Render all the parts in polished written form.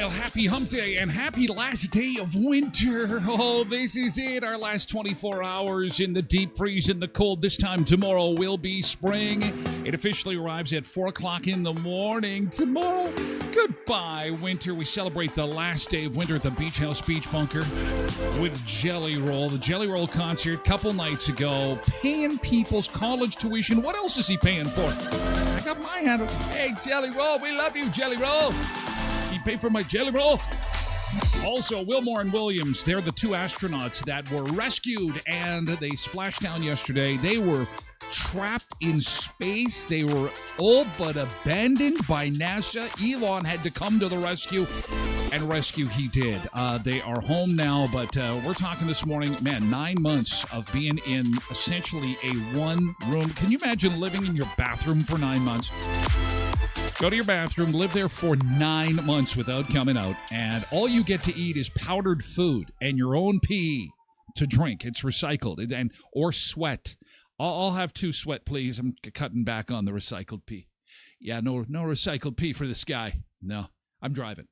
Happy hump day and happy last day of winter. Oh, this is it. Our last 24 hours in the deep freeze and the cold. This time tomorrow will be spring. It officially arrives at 4 o'clock in the morning tomorrow. Goodbye, winter. We celebrate the last day of winter at the Beach House Beach Bunker with Jelly Roll. The Jelly Roll concert a couple nights ago. Paying people's college tuition. What else is he paying for? I got my hand up. Hey, Jelly Roll. We love you, Jelly Roll. You pay for my Jelly Roll. Also, Wilmore and Williams, they're the two astronauts that were rescued and they splashed down yesterday. They were trapped in space. They were all but abandoned by NASA. Elon had to come to the rescue, and rescue he did. They are home now, but we're talking this morning, man, 9 months of being in essentially a one-room. Can you imagine living in your bathroom for 9 months? Go to your bathroom, live there for 9 months without coming out, and all you get to eat is powdered food and your own pee to drink. It's recycled, and or sweat. I'll have 2 sweat, please. I'm cutting back on the recycled pee. Yeah, no recycled pee for this guy. No, I'm driving.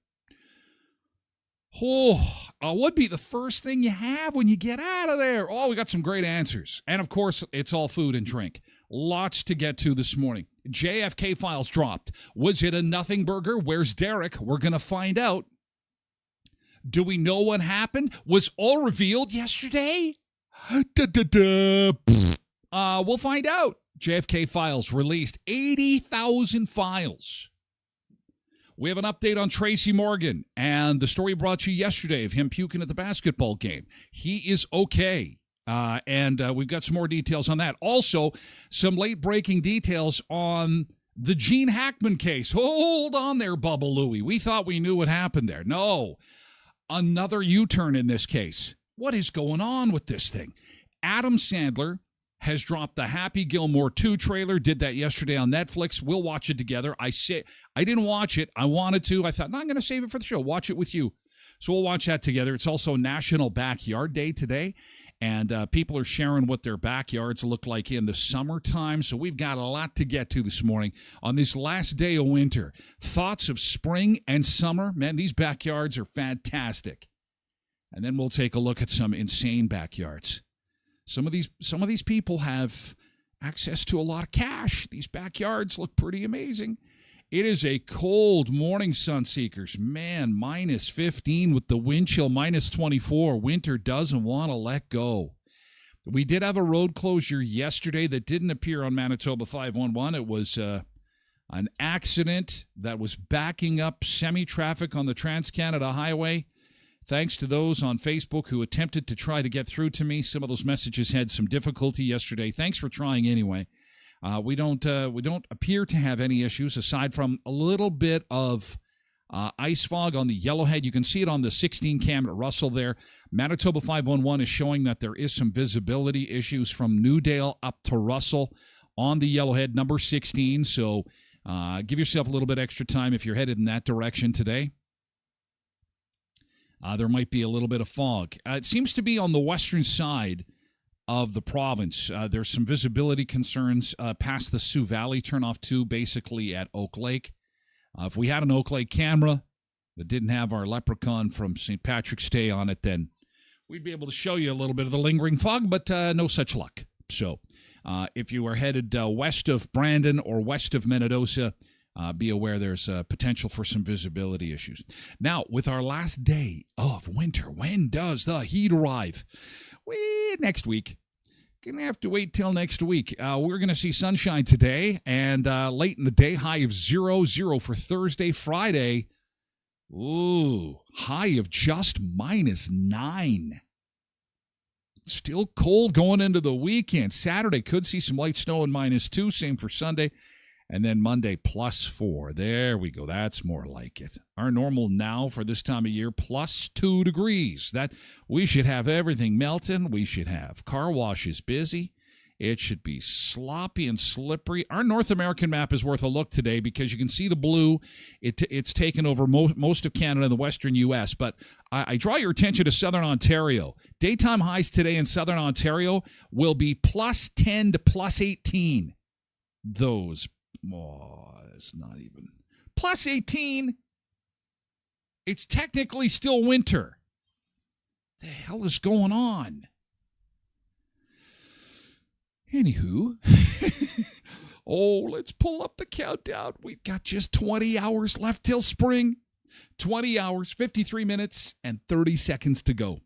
Oh, what would be the first thing you have when you get out of there? Oh, we got some great answers. And, of course, it's all food and drink. Lots to get to this morning. JFK files dropped. Was it a nothing burger? Where's Derek? We're going to find out. Do we know what happened? Was all revealed yesterday? We'll find out. JFK files released. 80,000 files. We have an update on Tracy Morgan and the story brought to you yesterday of him puking at the basketball game. He is okay. And we've got some more details on that. Also, some late-breaking details on the Gene Hackman case. Hold on there, Bubba Louie. We thought we knew what happened there. No. Another U-turn in this case. What is going on with this thing? Adam Sandler has dropped the Happy Gilmore 2 trailer, did that yesterday on Netflix. We'll watch it together. I didn't watch it. I wanted to. I thought, no, I'm going to save it for the show. Watch it with you. So we'll watch that together. It's also National Backyard Day today, and people are sharing what their backyards look like in the summertime. So we've got a lot to get to this morning on this last day of winter. Thoughts of spring and summer. Man, these backyards are fantastic. And then we'll take a look at some insane backyards. Some of these people have access to a lot of cash. These backyards look pretty amazing. It is a cold morning, Sunseekers. Man, minus 15 with the wind chill, minus 24. Winter doesn't want to let go. We did have a road closure yesterday that didn't appear on Manitoba 511. It was an accident that was backing up semi-traffic on the Trans-Canada Highway. Thanks to those on Facebook who attempted to try to get through to me. Some of those messages had some difficulty yesterday. Thanks for trying anyway. We don't appear to have any issues aside from a little bit of ice fog on the Yellowhead. You can see it on the 16 cam at Russell there. Manitoba 511 is showing that there is some visibility issues from Newdale up to Russell on the Yellowhead, number 16. So give yourself a little bit extra time if you're headed in that direction today. There might be a little bit of fog. It seems to be on the western side of the province. There's some visibility concerns past the Sioux Valley turnoff too, basically at Oak Lake. If we had an Oak Lake camera that didn't have our leprechaun from St. Patrick's Day on it, then we'd be able to show you a little bit of the lingering fog, but no such luck. So if you are headed west of Brandon or west of Minnedosa, be aware there's potential for some visibility issues. Now, with our last day of winter, when does the heat arrive? Next week. Gonna have to wait till next week. We're gonna see sunshine today, and late in the day, high of 0 for Thursday. Friday, high of just -9. Still cold going into the weekend. Saturday could see some light snow and -2. Same for Sunday. And then Monday, +4. There we go. That's more like it. Our normal now for this time of year, +2 degrees. That we should have everything melting. We should have car washes busy. It should be sloppy and slippery. Our North American map is worth a look today because you can see the blue. It's taken over most of Canada and the western U.S., but I draw your attention to southern Ontario. Daytime highs today in southern Ontario will be +10 to +18. It's not even. +18. It's technically still winter. The hell is going on? Anywho. Let's pull up the countdown. We've got just 20 hours left till spring. 20 hours, 53 minutes, and 30 seconds to go.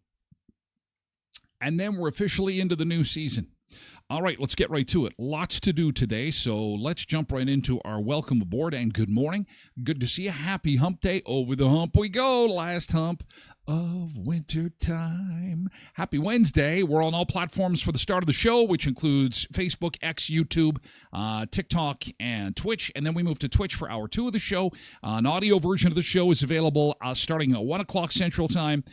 And then we're officially into the new season. All right, let's get right to it. Lots to do today, so let's jump right into our welcome aboard and good morning. Good to see you. Happy hump day. Over the hump we go. Last hump of winter time. Happy Wednesday. We're on all platforms for the start of the show, which includes Facebook, X, YouTube, TikTok, and Twitch. And then we move to Twitch for hour 2 of the show. An audio version of the show is available starting at 1 o'clock Central Time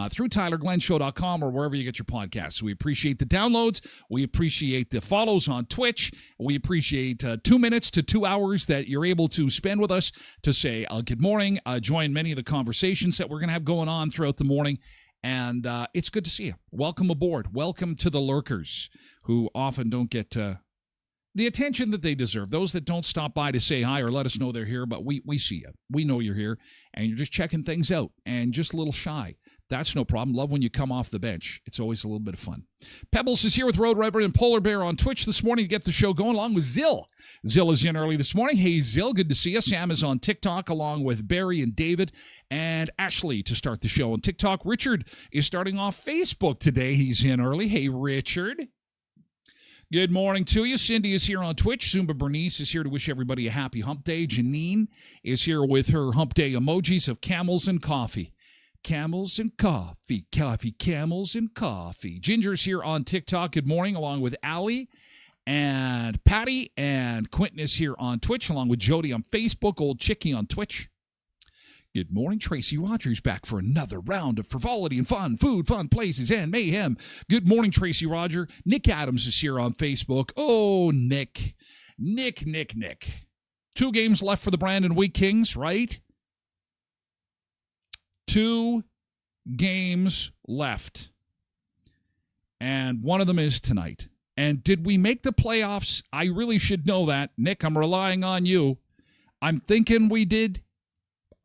through TylerGlenShow.com or wherever you get your podcasts. We appreciate the downloads. We appreciate the follows on Twitch. We appreciate 2 minutes to 2 hours that you're able to spend with us to say good morning, join many of the conversations that we're going to have going on throughout the morning, and it's good to see you. Welcome aboard. Welcome to the lurkers who often don't get the attention that they deserve. Those that don't stop by to say hi or let us know they're here, but we see you. We know you're here, and you're just checking things out and just a little shy. That's no problem. Love when you come off the bench. It's always a little bit of fun. Pebbles is here with Road Reverend and Polar Bear on Twitch this morning to get the show going, along with Zill. Zill is in early this morning. Hey, Zill, good to see you. Sam is on TikTok, along with Barry and David and Ashley to start the show on TikTok. Richard is starting off Facebook today. He's in early. Hey, Richard. Good morning to you. Cindy is here on Twitch. Zumba Bernice is here to wish everybody a happy hump day. Janine is here with her hump day emojis of camels and coffee. Camels and coffee, camels and coffee. Ginger's here on TikTok. Good morning, along with Allie and Patty, and Quentin is here on Twitch, along with Jody on Facebook, Old Chickie on Twitch. Good morning, Tracy Rogers back for another round of frivolity and fun, food, fun places, and mayhem. Good morning, Tracy Roger. Nick Adams is here on Facebook. Oh, Nick. 2 games left for the Brandon Wheat Kings, right? 2 games left. And one of them is tonight. And did we make the playoffs? I really should know that. Nick, I'm relying on you. I'm thinking we did.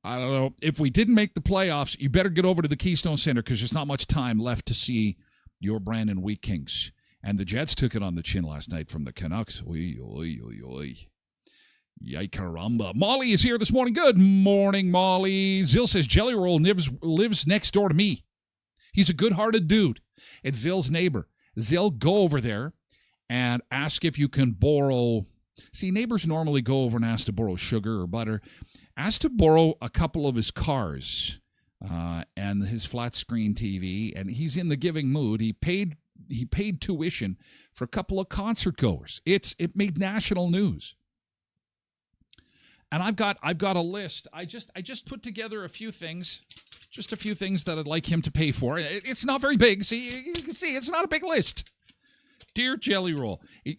I don't know. If we didn't make the playoffs, you better get over to the Keystone Center because there's not much time left to see your Brandon Wheat Kings. And the Jets took it on the chin last night from the Canucks. Oy, oy, oy, oy. Yay, caramba. Molly is here this morning. Good morning, Molly. Zill says Jelly Roll lives next door to me. He's a good-hearted dude. It's Zill's neighbor. Zill, go over there and ask if you can borrow. See, neighbors normally go over and ask to borrow sugar or butter. Ask to borrow a couple of his cars and his flat screen TV, and he's in the giving mood. He paid tuition for a couple of concert goers. It made national news. And I've got a list. I just put together a few things. Just a few things that I'd like him to pay for. It's not very big. See, you can see it's not a big list. Dear Jelly Roll, it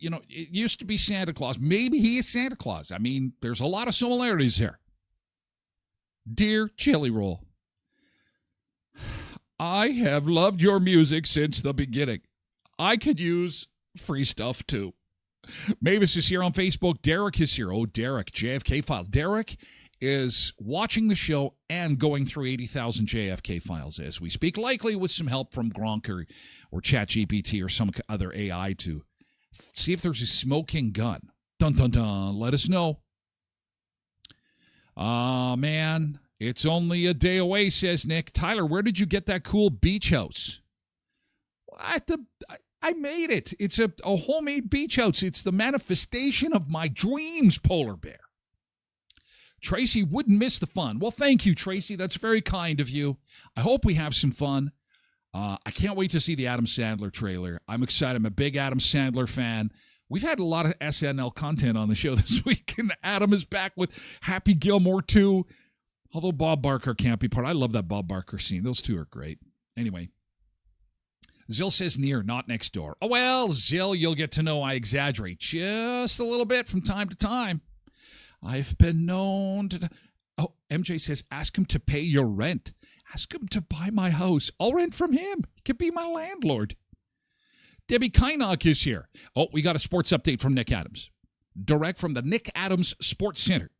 used to be Santa Claus. Maybe he is Santa Claus. I mean, there's a lot of similarities there. Dear Jelly Roll, I have loved your music since the beginning. I could use free stuff too. Mavis is here on Facebook. Derek is here. Oh, Derek, JFK file. Derek is watching the show and going through 80,000 JFK files as we speak, likely with some help from Gronk or ChatGPT or some other AI to see if there's a smoking gun. Dun, dun, dun. Let us know. Man, it's only a day away, says Nick. Tyler, where did you get that cool beach house? I made it. It's a homemade beach house. It's the manifestation of my dreams, Polar Bear. Tracy wouldn't miss the fun. Well, thank you, Tracy. That's very kind of you. I hope we have some fun. I can't wait to see the Adam Sandler trailer. I'm excited. I'm a big Adam Sandler fan. We've had a lot of SNL content on the show this week, and Adam is back with Happy Gilmore 2, although Bob Barker can't be part. I love that Bob Barker scene. Those two are great. Anyway, Zill says near, not next door. Oh, well, Zill, you'll get to know I exaggerate just a little bit from time to time. I've been known to... Oh, MJ says, ask him to pay your rent. Ask him to buy my house. I'll rent from him. He could be my landlord. Debbie Kynock is here. Oh, we got a sports update from Nick Adams. Direct from the Nick Adams Sports Center.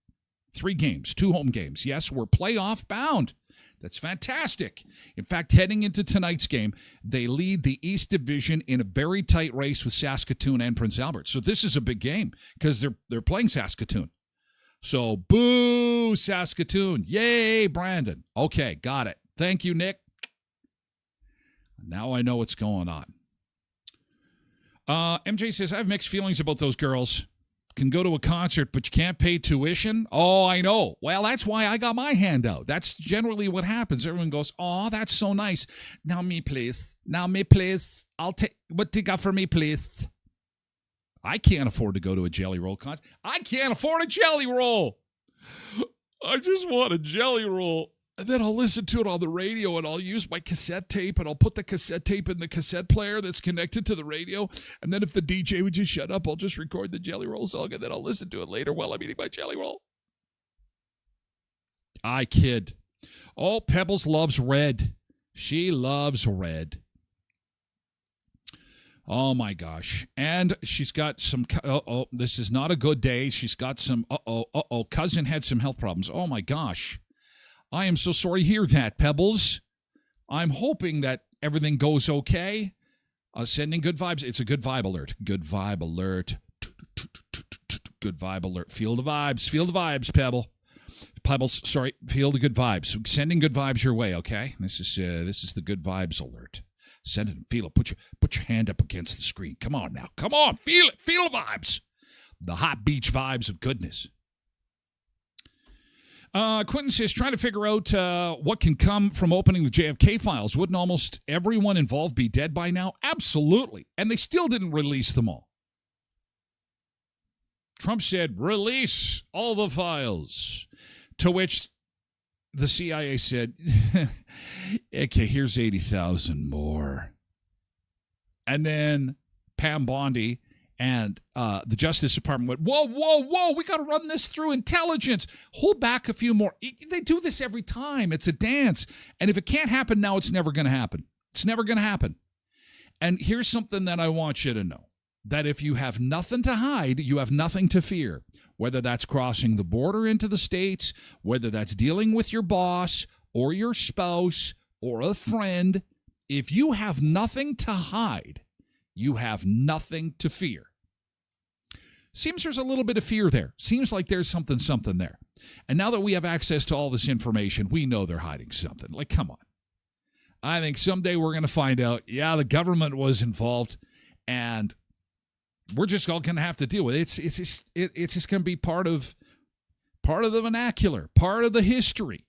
3 games, 2 home games. Yes, we're playoff bound. That's fantastic. In fact, heading into tonight's game, they lead the East Division in a very tight race with Saskatoon and Prince Albert. So this is a big game because they're playing Saskatoon. So, boo, Saskatoon. Yay, Brandon. Okay, got it. Thank you, Nick. Now I know what's going on. MJ says, I have mixed feelings about those girls. Can go to a concert, but you can't pay tuition? Oh, I know. Well, that's why I got my hand out. That's generally what happens. Everyone goes, oh, that's so nice. Now me, please. Now me, please. I'll take, what do you got for me, please? I can't afford to go to a Jelly Roll concert. I can't afford a Jelly Roll. I just want a Jelly Roll. And then I'll listen to it on the radio, and I'll use my cassette tape, and I'll put the cassette tape in the cassette player that's connected to the radio. And then if the DJ would just shut up, I'll just record the Jelly Roll song, and then I'll listen to it later while I'm eating my Jelly Roll. I kid. Oh, Pebbles loves red. She loves red. Oh, my gosh. And she's got some, this is not a good day. She's got some, cousin had some health problems. Oh, my gosh. I am so sorry to hear that, Pebbles. I'm hoping that everything goes okay. Sending good vibes. It's a good vibe alert. Good vibe alert. Good vibe alert. Feel the vibes. Feel the vibes, Pebbles, sorry. Feel the good vibes. Sending good vibes your way, okay? This is the good vibes alert. Send it and feel it. Put your hand up against the screen. Come on now. Come on. Feel it. Feel the vibes. The hot beach vibes of goodness. Quentin says, trying to figure out what can come from opening the JFK files. Wouldn't almost everyone involved be dead by now? Absolutely. And they still didn't release them all. Trump said, release all the files. To which the CIA said, okay, here's 80,000 more. And then Pam Bondi and the Justice Department went, whoa, we got to run this through intelligence. Hold back a few more. They do this every time. It's a dance. And if it can't happen now, it's never going to happen. It's never going to happen. And here's something that I want you to know. That if you have nothing to hide, you have nothing to fear. Whether that's crossing the border into the States, whether that's dealing with your boss or your spouse or a friend, if you have nothing to hide, you have nothing to fear. Seems there's a little bit of fear there. Seems like there's something there. And now that we have access to all this information, we know they're hiding something. Like, come on. I think someday we're going to find out, yeah, the government was involved. And we're just all going to have to deal with it. It's just going to be part of the vernacular, part of the history.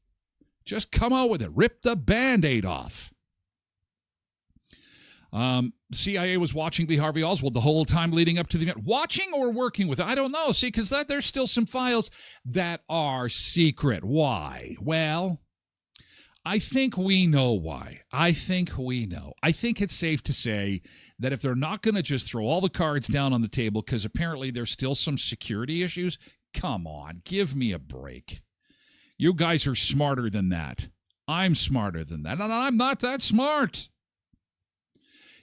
Just come out with it. Rip the Band-Aid off. CIA was watching Lee Harvey Oswald the whole time leading up to the event. Watching or working with it? I don't know. See, because there's still some files that are secret. Why? Well, I think we know why. I think it's safe to say that if they're not going to just throw all the cards down on the table, because apparently there's still some security issues, come on, give me a break. You guys are smarter than that. I'm smarter than that, and I'm not that smart.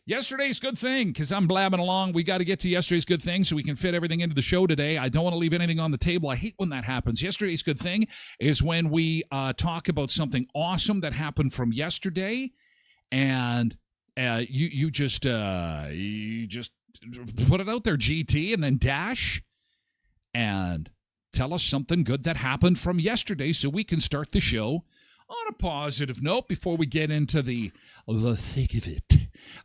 Yesterday's good thing, because I'm blabbing along. We got to get to yesterday's good thing so we can fit everything into the show today. I don't want to leave anything on the table. I hate when that happens. Yesterday's good thing is when we talk about something awesome that happened from yesterday, and you just put it out there, GT, and then dash, and tell us something good that happened from yesterday so we can start the show on a positive note before we get into the thick of it.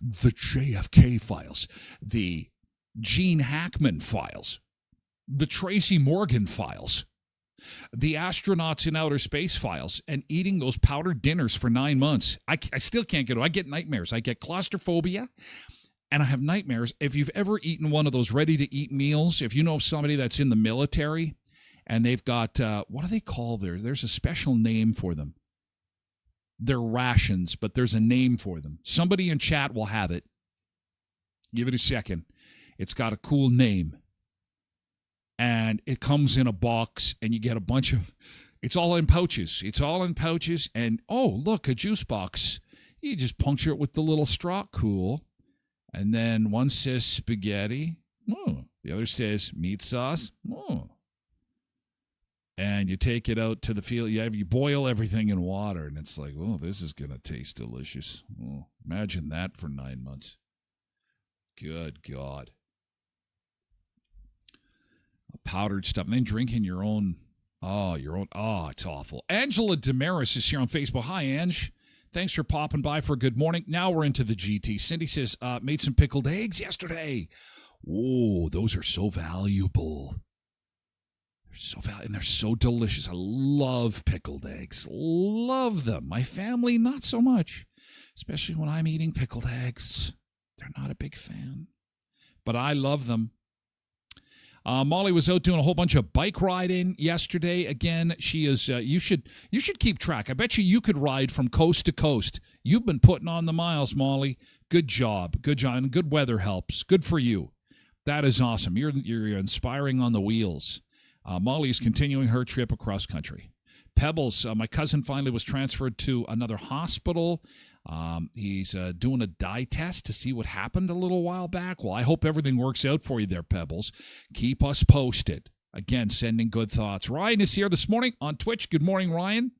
The JFK files, the Gene Hackman files, the Tracy Morgan files, the astronauts in outer space files, and eating those powdered dinners for 9 months. I still can't get it. I get nightmares. I get claustrophobia, and I have nightmares. If you've ever eaten one of those ready-to-eat meals, if you know somebody that's in the military, and they've got, what do they call there's a special name for them. They're rations, but there's a name for them. Somebody in chat will have it. Give it a second. It's got a cool name. And it comes in a box, and you get a bunch of... It's all in pouches. And, oh, look, a juice box. You just puncture it with the little straw. Cool. And then one says spaghetti. Oh. The other says meat sauce. Oh. And you take it out to the field. You boil everything in water, and it's like, oh, this is going to taste delicious. Oh, imagine that for 9 months. Good God. Powdered stuff. And then drinking your own. Oh, it's awful. Angela Damaris is here on Facebook. Hi, Ange. Thanks for popping by for a good morning. Now we're into the GT. Cindy says, made some pickled eggs yesterday. Oh, those are so valuable. And they're so delicious. I love pickled eggs. Love them. My family, not so much. Especially when I'm eating pickled eggs. They're not a big fan. But I love them. Molly was out doing a whole bunch of bike riding yesterday. Again, she is. You should keep track. I bet you could ride from coast to coast. You've been putting on the miles, Molly. Good job. And good weather helps. Good for you. That is awesome. You're inspiring on the wheels. Molly is continuing her trip across country. Pebbles, my cousin finally was transferred to another hospital. He's doing a dye test to see what happened a little while back. Well, I hope everything works out for you there, Pebbles. Keep us posted. Again, sending good thoughts. Ryan is here this morning on Twitch. Good morning, Ryan.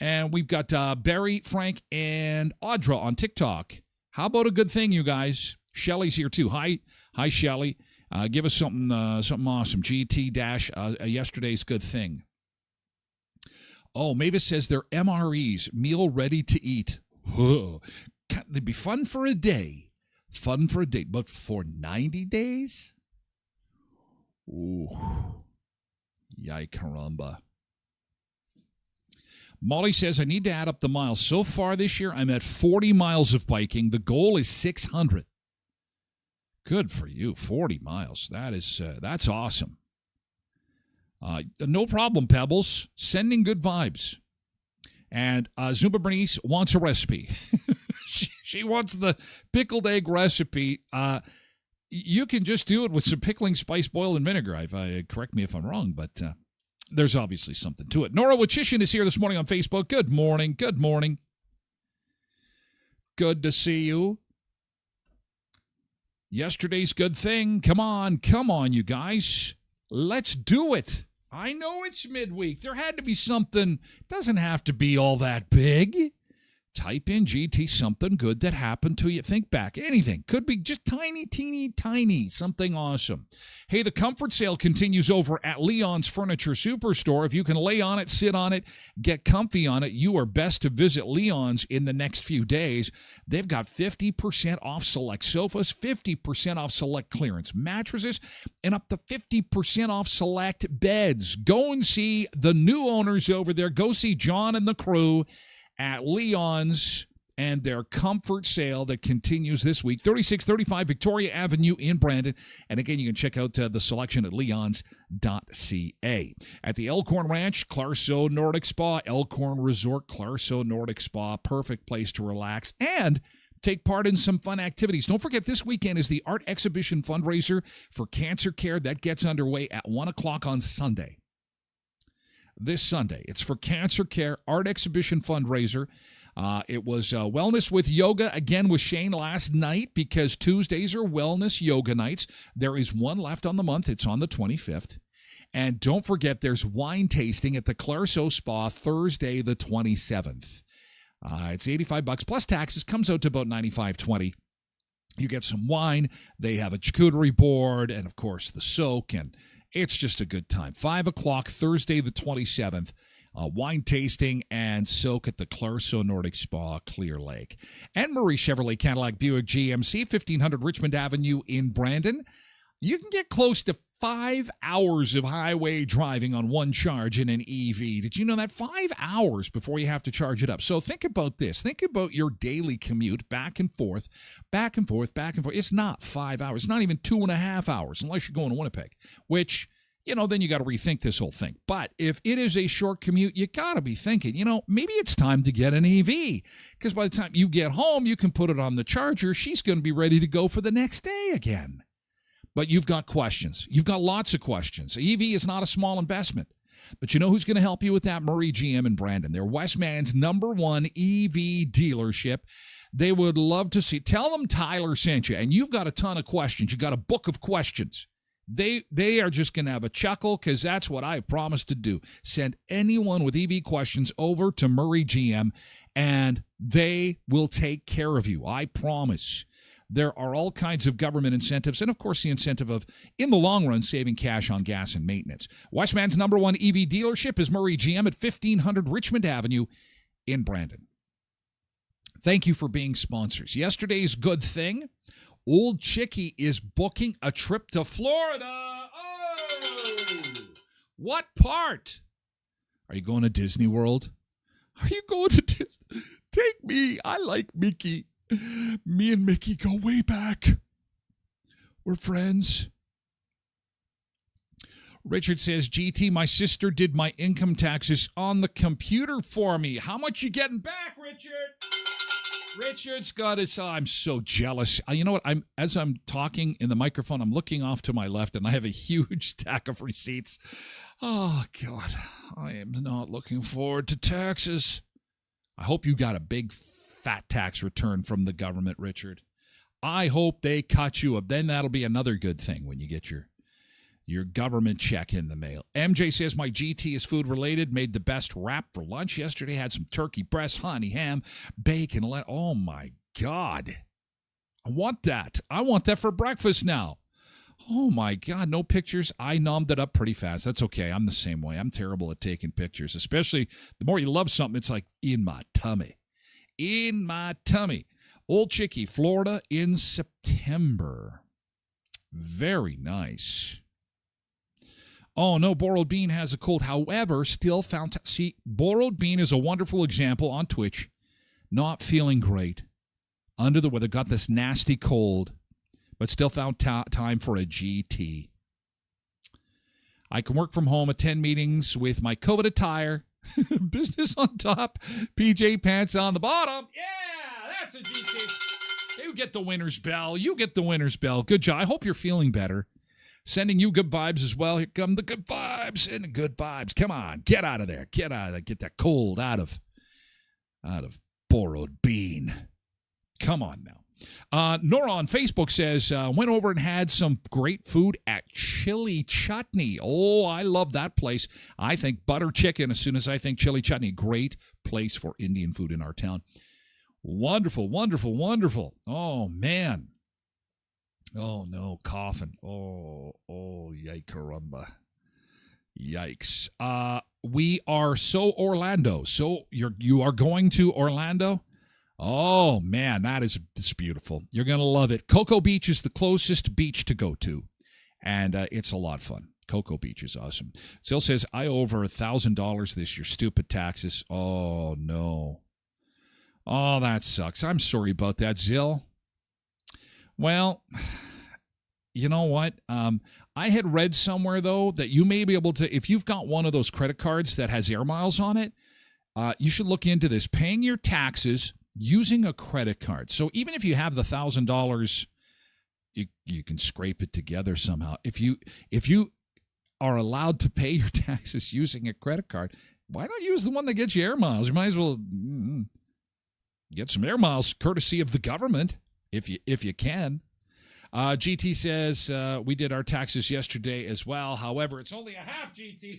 And we've got Barry, Frank, and Audra on TikTok. How about a good thing, you guys? Shelly's here, too. Hi, Shelly. Give us something awesome. GT- yesterday's good thing. Oh, Mavis says they're MREs, meal ready to eat. Whoa. They'd be fun for a day. But for 90 days? Ooh. Yay, caramba. Molly says, I need to add up the miles. So far this year, I'm at 40 miles of biking. The goal is 600. Good for you, 40 miles. That's awesome. No problem, Pebbles. Sending good vibes. And Zumba Bernice wants a recipe. she wants the pickled egg recipe. You can just do it with some pickling spice, boil, and vinegar. Correct me if I'm wrong, but there's obviously something to it. Nora Wachishian is here this morning on Facebook. Good morning. Good morning. Good to see you. Yesterday's good thing. Come on, you guys. Let's do it. I know it's midweek. There had to be something. It doesn't have to be all that big. Type in GT, something good that happened to you. Think back. Anything. Could be just tiny, teeny, tiny. Something awesome. Hey, the comfort sale continues over at Leon's Furniture Superstore. If you can lay on it, sit on it, get comfy on it, you are best to visit Leon's in the next few days. They've got 50% off select sofas, 50% off select clearance mattresses, and up to 50% off select beds. Go and see the new owners over there. Go see John and the crew at Leon's and their comfort sale that continues this week. 3635 Victoria Avenue in Brandon. And again, you can check out the selection at leons.ca. At the Elkhorn Ranch, Clarso Nordic Spa, Elkhorn Resort, Clarso Nordic Spa, perfect place to relax and take part in some fun activities. Don't forget, this weekend is the art exhibition fundraiser for cancer care. That gets underway at 1 o'clock on Sunday. This Sunday. It's for cancer care, art exhibition fundraiser. It was Wellness with Yoga, again with Shane last night, because Tuesdays are wellness yoga nights. There is one left on the month. It's on the 25th. And don't forget, there's wine tasting at the Clarso Spa Thursday the 27th. It's $85 plus taxes. Comes out to about $95.20. You get some wine. They have a charcuterie board and, of course, the soak, and it's just a good time. 5 o'clock, Thursday the 27th, wine tasting and soak at the Clarso Nordic Spa, Clear Lake. And Murray Chevrolet Cadillac Buick GMC, 1500 Richmond Avenue in Brandon. You can get close to 5 hours of highway driving on one charge in an EV. Did you know that? 5 hours before you have to charge it up. So think about this. Think about your daily commute back and forth, back and forth, back and forth. It's not 5 hours. It's not even 2.5 hours unless you're going to Winnipeg, which, then you got to rethink this whole thing. But if it is a short commute, you got to be thinking, maybe it's time to get an EV. Because by the time you get home, you can put it on the charger. She's going to be ready to go for the next day again. But you've got questions. You've got lots of questions. EV is not a small investment. But you know who's going to help you with that? Murray GM in Brandon. They're Westman's #1 EV dealership. They would love to see. Tell them Tyler sent you. And you've got a ton of questions. You've got a book of questions. They are just going to have a chuckle because that's what I promised to do. Send anyone with EV questions over to Murray GM, and they will take care of you. I promise. There are all kinds of government incentives, and of course the incentive of, in the long run, saving cash on gas and maintenance. Westman's #1 EV dealership is Murray GM at 1500 Richmond Avenue in Brandon. Thank you for being sponsors. Yesterday's good thing, Old Chickie is booking a trip to Florida. Oh! What part? Are you going to Disney World? Are you going to Disney? Take me. I like Mickey. Me and Mickey go way back. We're friends. Richard says, GT, my sister did my income taxes on the computer for me. How much you getting back, Richard? Richard's got his... I'm so jealous. You know what? As I'm talking in the microphone, I'm looking off to my left, and I have a huge stack of receipts. Oh, God. I am not looking forward to taxes. I hope you got a big fat tax return from the government, Richard. I hope they cut you up. Then that'll be another good thing when you get your government check in the mail. MJ says, my GT is food related. Made the best wrap for lunch yesterday. Had some turkey breast, honey, ham, bacon. Oh, my God. I want that. I want that for breakfast now. Oh, my God. No pictures. I nommed it up pretty fast. That's okay. I'm the same way. I'm terrible at taking pictures, especially the more you love something, it's like in my tummy. In my tummy. Old Chickie, Florida in September. Very nice. Oh, no, Borrowed Bean has a cold. However, still found... See, Borrowed Bean is a wonderful example on Twitch. Not feeling great. Under the weather. Got this nasty cold. But still found time for a GT. I can work from home, attend meetings with my COVID attire. Business on top, PJ pants on the bottom. Yeah, that's a GT. You get the winner's bell. You get the winner's bell. Good job. I hope you're feeling better. Sending you good vibes as well. Here come the good vibes and the good vibes. Come on, get out of there. Get out of there. Get that cold out of Borrowed Bean. Come on now. Nora on Facebook says, went over and had some great food at Chili Chutney. Oh, I love that place. I think butter chicken as soon as I think chili chutney. Great place for Indian food in our town. Wonderful, wonderful, wonderful. Oh, man. Oh, no, coughing. Oh, yike caramba. Yikes. We are so Orlando. So you are going to Orlando? Oh, man, it's beautiful. You're going to love it. Cocoa Beach is the closest beach to go to, and it's a lot of fun. Cocoa Beach is awesome. Zill says, I owe over $1,000 this year. Stupid taxes. Oh, no. Oh, that sucks. I'm sorry about that, Zill. Well, you know what? I had read somewhere, though, that you may be able to, if you've got one of those credit cards that has air miles on it, you should look into this. Paying your taxes using a credit card. So even if you have the $1,000, you can scrape it together somehow. If you are allowed to pay your taxes using a credit card, why not use the one that gets you air miles? You might as well get some air miles courtesy of the government if you can. GT says, we did our taxes yesterday as well. However, it's only a half, GT.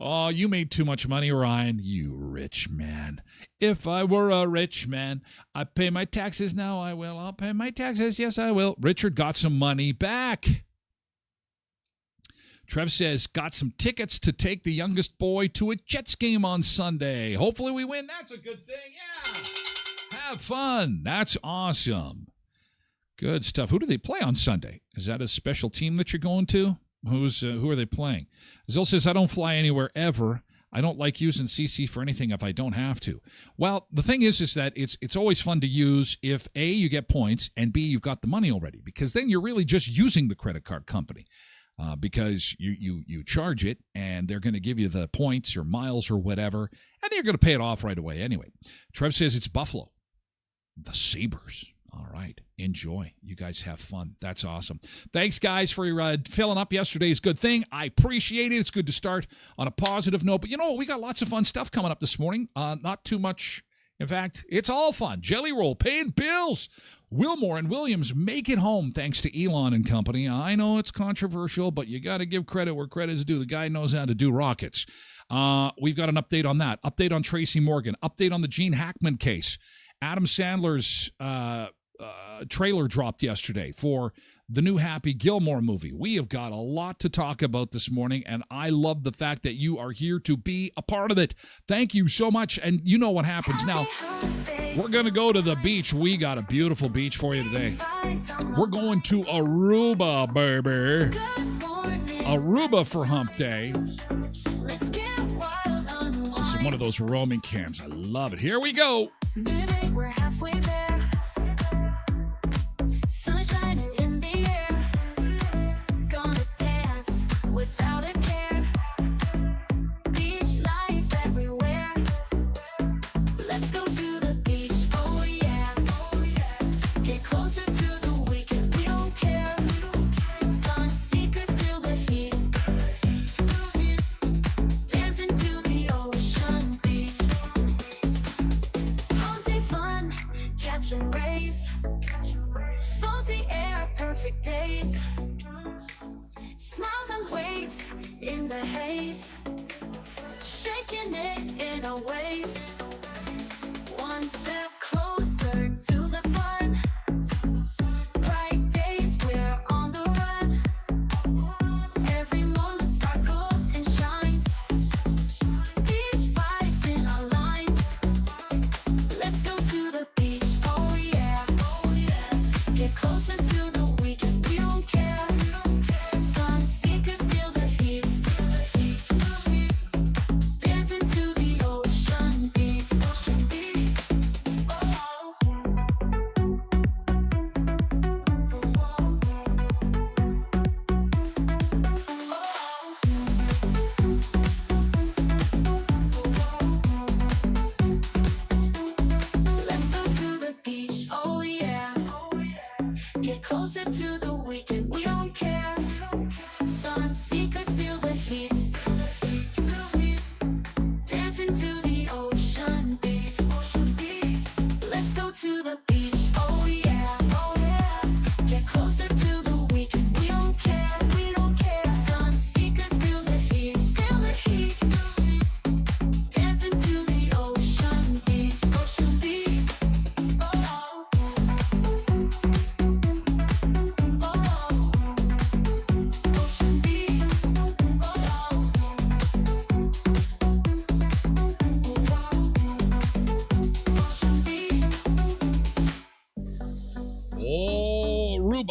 Oh, you made too much money, Ryan. You rich man. If I were a rich man, I'd pay my taxes now. I will. I'll pay my taxes. Yes, I will. Richard got some money back. Trev says, got some tickets to take the youngest boy to a Jets game on Sunday. Hopefully we win. That's a good thing. Yeah. Have fun. That's awesome. Good stuff. Who do they play on Sunday? Is that a special team that you're going to? Who are they playing? Zill says, I don't fly anywhere ever. I don't like using CC for anything if I don't have to. Well, the thing is that it's always fun to use if A, you get points, and B, you've got the money already, because then you're really just using the credit card company because you charge it, and they're going to give you the points or miles or whatever, and they're going to pay it off right away anyway. Trev says it's Buffalo. The Sabres. All right. Enjoy. You guys have fun. That's awesome. Thanks, guys, for filling up yesterday's good thing. I appreciate it. It's good to start on a positive note. But you know what? We got lots of fun stuff coming up this morning. Not too much. In fact, it's all fun. Jelly Roll, paying bills. Wilmore and Williams make it home thanks to Elon and company. I know it's controversial, but you got to give credit where credit is due. The guy knows how to do rockets. We've got an update on that. Update on Tracy Morgan. Update on the Gene Hackman case. Adam Sandler's trailer dropped yesterday for the new Happy Gilmore movie. We have got a lot to talk about this morning, and I love the fact that you are here to be a part of it. Thank you so much, and you know what happens now. We're going to go to the beach. We got a beautiful beach for you today. We're going to Aruba, baby. Aruba for hump day. This is one of those roaming camps. I love it. Here we go. We're halfway there. Sun shining in the air. Gonna dance without a care. Beach life everywhere. Let's go to the beach, oh yeah. Get closer to the weekend, we don't care. Sun seekers feel the heat. Dancing to the ocean beach. All day fun, catching rays. Salty air, perfect days. Smiles and waves in the haze. Shaking it in our ways. One step closer to the fun. Bright days, we're on the run. Every moment sparkles and shines. Beach vibes in our lines. Let's go to the beach, oh yeah. Get closer to the weekend, we don't care. Sun seekers feel the heat. Dancing to the ocean beach, ocean beach. Oh. Let's go to the beach, oh yeah. Get closer to the weekend, we don't care. Sun seekers feel the heat. Dancing to the ocean beach, ocean beach. Let's go to the beach, oh yeah, oh yeah. Get closer to the weekend, we don't care, we don't care. Sun seekers feel the heat, feel the heat. Dancing to the ocean beach, ocean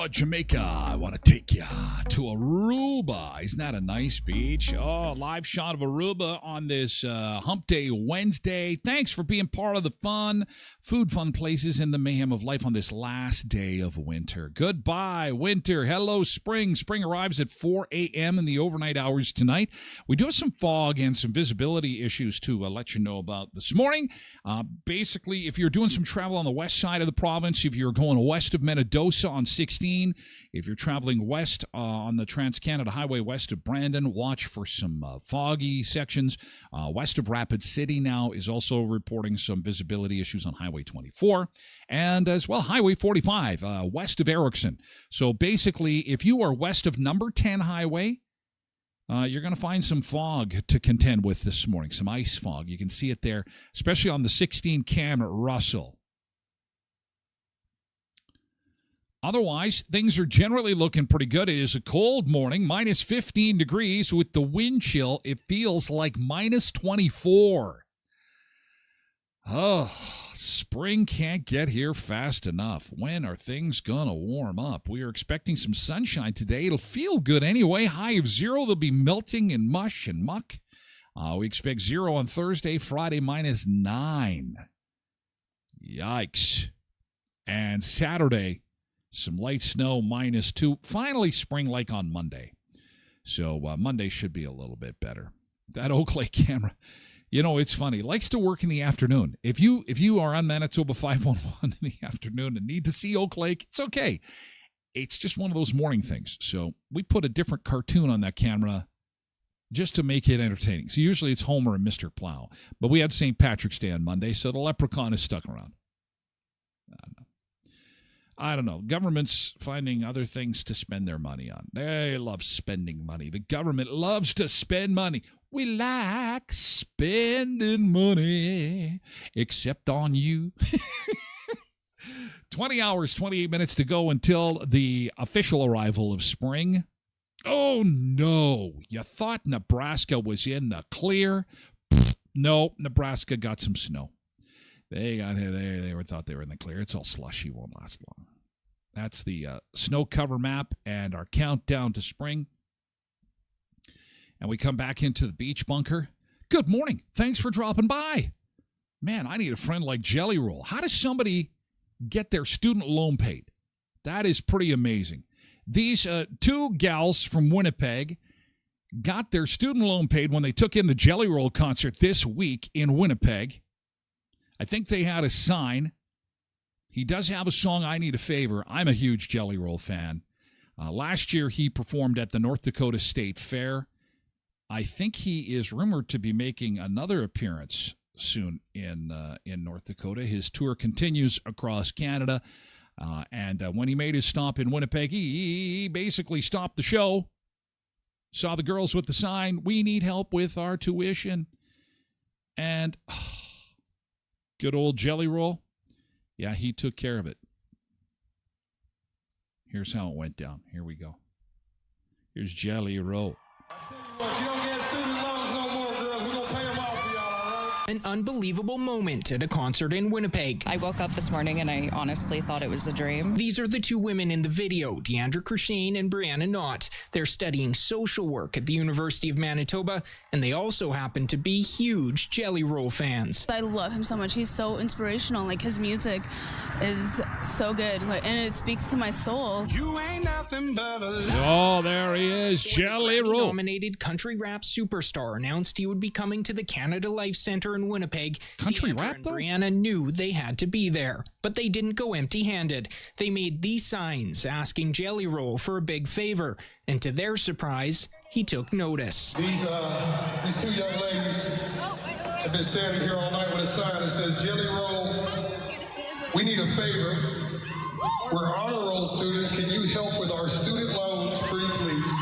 about Jamaica. I want to take you to Aruba. Isn't that a nice beach? Oh, live shot of Aruba on this Hump Day Wednesday. Thanks for being part of the fun. Food, fun places, and the mayhem of life on this last day of winter. Goodbye, winter. Hello, spring. Spring arrives at 4 a.m. in the overnight hours tonight. We do have some fog and some visibility issues to let you know about this morning. Basically, if you're doing some travel on the west side of the province, if you're going west of Mendoza on 16, if you're traveling west on the Trans-Canada Highway west of Brandon, watch for some foggy sections. West of Rapid City now is also reporting some visibility issues on Highway 24, and as well Highway 45 west of Erickson. So basically, if you are west of number 10 highway, you're going to find some fog to contend with this morning, some ice fog. You can see it there, especially on the 16 Cam at Russell. Otherwise, things are generally looking pretty good. It is a cold morning, minus 15 degrees. With the wind chill, it feels like minus 24. Oh, spring can't get here fast enough. When are things going to warm up? We are expecting some sunshine today. It'll feel good anyway. High of 0. They'll be melting in mush and muck. We expect 0 on Thursday, Friday, minus 9. Yikes. And Saturday, some light snow, minus 2. Finally, spring-like on Monday. So Monday should be a little bit better. That Oak Lake camera, you know, it's funny. It likes to work in the afternoon. If you are on Manitoba 511 in the afternoon and need to see Oak Lake, it's okay. It's just one of those morning things. So we put a different cartoon on that camera just to make it entertaining. So usually it's Homer and Mr. Plow. But we had St. Patrick's Day on Monday, so the leprechaun is stuck around. I don't know. Government's finding other things to spend their money on. They love spending money. The government loves to spend money. We like spending money, except on you. 20 hours, 28 minutes to go until the official arrival of spring. Oh, no. You thought Nebraska was in the clear? No, Nebraska got some snow. They thought they were in the clear. It's all slushy. Won't last long. That's the snow cover map and our countdown to spring. And we come back into the beach bunker. Good morning. Thanks for dropping by. Man, I need a friend like Jelly Roll. How does somebody get their student loan paid? That is pretty amazing. These two gals from Winnipeg got their student loan paid when they took in the Jelly Roll concert this week in Winnipeg. I think they had a sign. He does have a song, I Need a Favor. I'm a huge Jelly Roll fan. Last year, he performed at the North Dakota State Fair. I think he is rumored to be making another appearance soon in North Dakota. His tour continues across Canada. And when he made his stop in Winnipeg, he basically stopped the show. Saw the girls with the sign, we need help with our tuition. And good old Jelly Roll. Yeah, he took care of it. Here's how it went down. Here we go. Here's Jelly Roll. I tell you what, you don't get student loans no more, girls. We're going to pay them off for y'all, all right? An unbelievable moment at a concert in Winnipeg. I woke up this morning and I honestly thought it was a dream. These are the two women in the video, Deandra Kershane and Brianna Knott. They're studying social work at the University of Manitoba, and they also happen to be huge Jelly Roll fans. I love him so much. He's so inspirational. Like, his music is so good, and it speaks to my soul. You ain't nothing but a lie. Oh, there he is, Jelly Roll. Nominated country rap superstar announced he would be coming to the Canada Life Centre in Winnipeg. Country Deandra rap, and though? Brianna knew they had to be there, but they didn't go empty-handed. They made these signs asking Jelly Roll for a big favor, and to their surprise, he took notice. These two young ladies have been standing here all night with a sign that says, Jelly Roll, we need a favor. We're honor roll students. Can you help with our student loans, pretty please?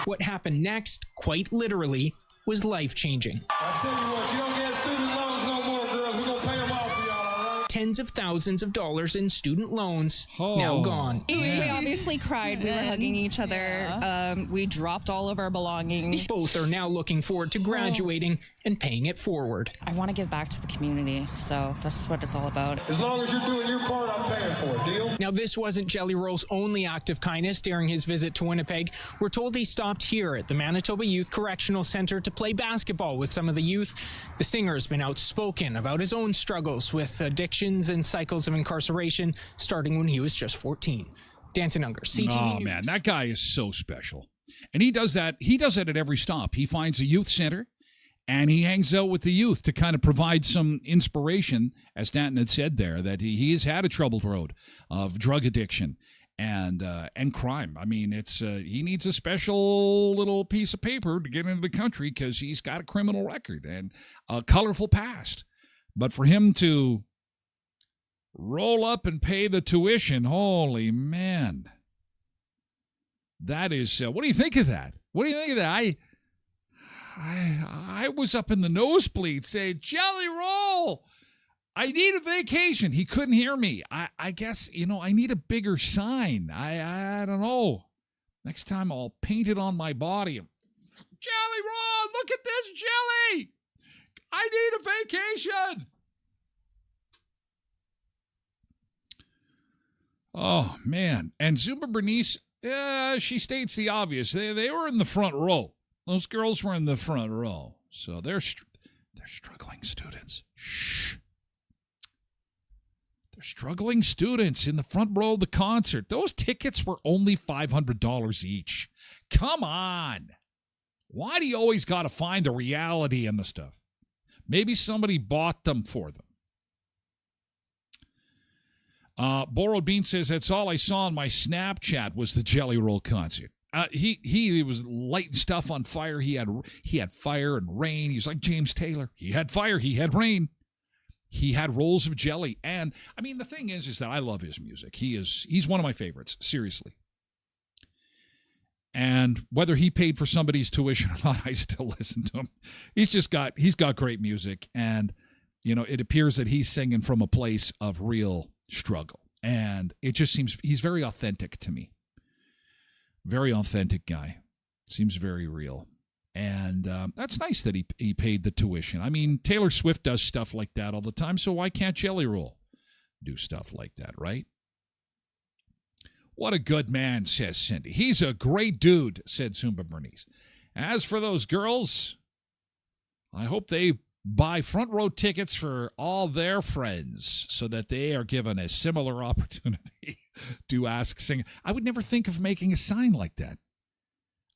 What happened next, quite literally, was life-changing. I tell you what, you don't get student loans no more, girls. We're going to pay them off for y'all, all right? tens of thousands of dollars in student loans now gone. We obviously cried. We were hugging each other. We dropped all of our belongings. Both are now looking forward to graduating and paying it forward. I want to give back to the community, so that's what it's all about. As long as you're doing your part, I'm paying for it. Deal? Now, this wasn't Jelly Roll's only act of kindness during his visit to Winnipeg. We're told he stopped here at the Manitoba Youth Correctional Centre to play basketball with some of the youth. The singer has been outspoken about his own struggles with addictions and cycles of incarceration, starting when he was just 14. Danton Unger, CTV News. Man, that guy is so special. And he does that at every stop. He finds a youth center and he hangs out with the youth to kind of provide some inspiration, as Stanton had said there, that he has had a troubled road of drug addiction and crime. I mean, it's he needs a special little piece of paper to get into the country because he's got a criminal record and a colorful past. But for him to roll up and pay the tuition, holy man. That is, what do you think of that? What do you think of that? I was up in the nosebleed saying, Jelly Roll, I need a vacation. He couldn't hear me. I guess, I need a bigger sign. I don't know. Next time I'll paint it on my body. Jelly Roll, look at this jelly. I need a vacation. Oh, man. And Zumba Bernice, she states the obvious. They were in the front row. Those girls were in the front row. So they're struggling students. Shh. They're struggling students in the front row of the concert. Those tickets were only $500 each. Come on. Why do you always got to find the reality in the stuff? Maybe somebody bought them for them. Borrowed Bean says, that's all I saw on my Snapchat was the Jelly Roll concert. He was lighting stuff on fire. He had fire and rain. He was like James Taylor. He had fire. He had rain. He had rolls of jelly. And, I mean, the thing is that I love his music. He's one of my favorites, seriously. And whether he paid for somebody's tuition or not, I still listen to him. He's got great music. And, it appears that he's singing from a place of real struggle. And it just seems he's very authentic to me. Very authentic guy. Seems very real. And that's nice that he paid the tuition. I mean, Taylor Swift does stuff like that all the time, so why can't Jelly Roll do stuff like that, right? What a good man, says Cindy. He's a great dude, said Zumba Bernice. As for those girls, I hope they buy front row tickets for all their friends so that they are given a similar opportunity to ask sing. I would never think of making a sign like that.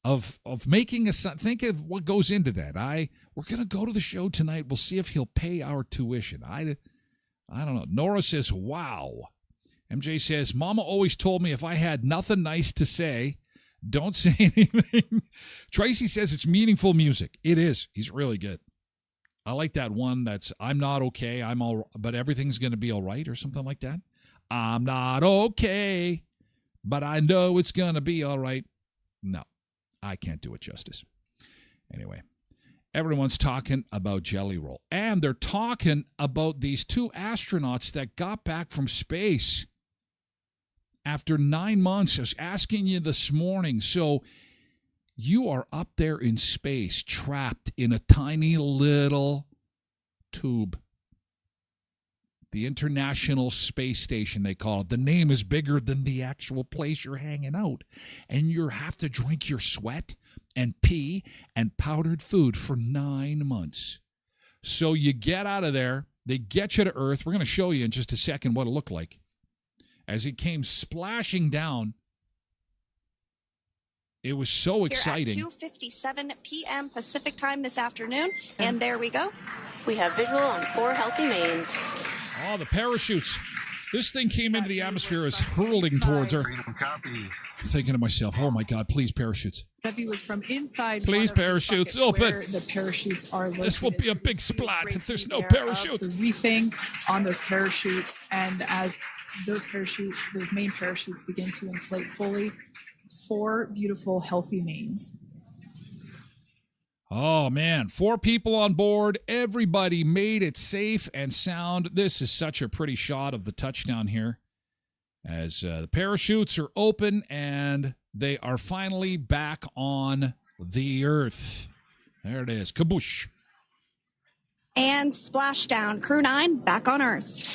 Of making a sign. Think of what goes into that. We're going to go to the show tonight. We'll see if he'll pay our tuition. I don't know. Nora says, wow. MJ says, Mama always told me if I had nothing nice to say, don't say anything. Tracy says it's meaningful music. It is. He's really good. I like that one that's I'm not okay, but everything's going to be all right or something like that. I'm not okay, but I know it's going to be all right. No, I can't do it justice. Anyway, everyone's talking about Jelly Roll. And they're talking about these two astronauts that got back from space after 9 months. I was asking you this morning. So you are up there in space, trapped in a tiny little tube. The International Space Station, they call it. The name is bigger than the actual place you're hanging out. And you have to drink your sweat and pee and powdered food for 9 months. So you get out of there. They get you to Earth. We're going to show you in just a second what it looked like. As it came splashing down, it was so exciting. Here at 2:57 p.m. Pacific time this afternoon, and there we go. We have visual on 4 healthy mains. Oh, the parachutes. This thing came into the atmosphere as hurling towards her. Thinking to myself, oh my God, please parachutes. That was from inside. Please parachutes open. The parachutes are located. This will be a big splat if there's no parachutes. The reefing on those parachutes, and as those main parachutes begin to inflate fully, 4 beautiful, healthy mains. Oh, man. 4 people on board. Everybody made it safe and sound. This is such a pretty shot of the touchdown here as the parachutes are open and they are finally back on the earth. There it is. Kaboosh. And splashdown. Crew 9 back on Earth.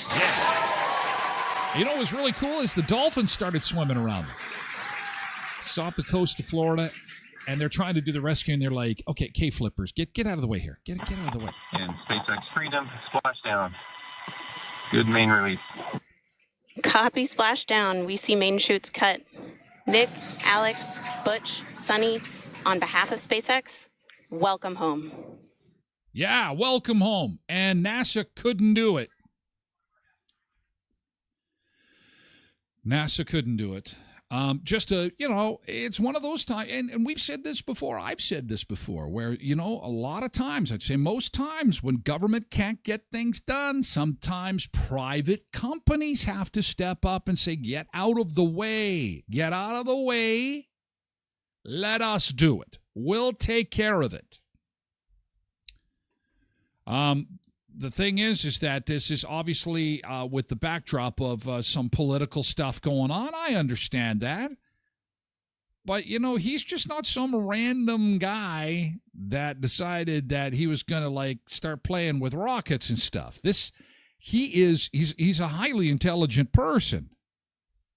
You know what was really cool is the dolphins started swimming around them. It's off the coast of Florida, and they're trying to do the rescue, and they're like, okay, K-flippers, get out of the way here. Get out of the way. And SpaceX Freedom, splashdown. Good main release. Copy splashdown. We see main chutes cut. Nick, Alex, Butch, Sunny, on behalf of SpaceX, welcome home. Yeah, welcome home. And NASA couldn't do it. NASA couldn't do it. It's one of those times, and we've said this before, I've said this before, where, a lot of times, I'd say most times when government can't get things done, sometimes private companies have to step up and say, get out of the way, let us do it. We'll take care of it. The thing is that this is obviously with the backdrop of some political stuff going on. I understand that. But, he's just not some random guy that decided that he was going to, start playing with rockets and stuff. He's a highly intelligent person.